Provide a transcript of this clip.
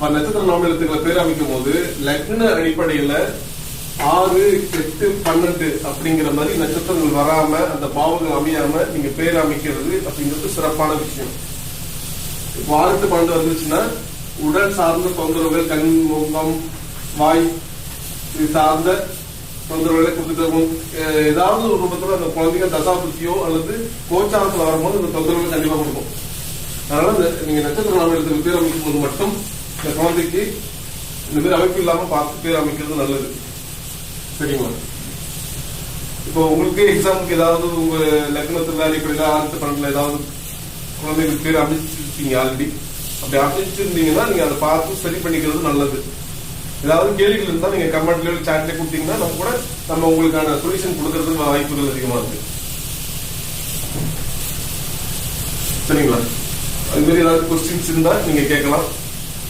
நட்சத்திர நாம எழுத்துக்களை பேர் அமைக்கும் போது லக்ன அடிப்படையில 6, 8, 12 அப்படிங்கிற மாதிரி நட்சத்திரங்கள் வராம அந்த பாவங்கள் அமையாம நீங்க பேர் அமைக்கிறது அப்படிங்கிறது சிறப்பான விஷயம். இப்போ 6, 8, 12 வந்துச்சுன்னா உடல் சார்ந்த தொந்தரவுகள், கண், முகம், வாய் இது சார்ந்த தொந்தரவுகளை கொடுத்துட்டு ஏதாவது ஒரு ரூபத்துல அந்த குழந்தைங்க தசாபுத்தியோ அல்லது கோச்சாரத்துல வரும்போது அந்த தொந்தரவுகள் கண்டிப்பா கொடுக்கும். அதனால நீங்க நட்சத்திர நாம எழுத்துக்கள் பேர் அமைக்கும் போது மட்டும் இந்த குழந்தைக்கு இந்த மாதிரி அமைப்பு இல்லாம பார்த்து பேர் அமைக்கிறது நல்லது. சரிங்களா? இப்போ உங்களுக்கு எக்ஸாமுக்கு ஏதாவது உங்க லக்னத்துல அடிப்படையில 6, 12 ஏதாவது குழந்தைங்களுக்கு பேர் அமைச்சிருக்கீங்க ஆல்ரெடி. அப்படி அமைச்சிருந்தீங்கன்னா நீங்க அதை பார்த்து சரி பண்ணிக்கிறது நல்லது. ஏதாவது கேள்விகள் இருந்தா நீங்க கமெண்ட்ல சாட்ல கொடுத்தீங்கன்னா நம்ம உங்களுக்கான சொல்யூஷன் கொடுக்கறதுக்கு வாய்ப்புகள் அதிகமா இருக்கு. சரிங்களா? அது மாதிரி ஏதாவது கொஸ்டின்ஸ் இருந்தா நீங்க கேட்கலாம்.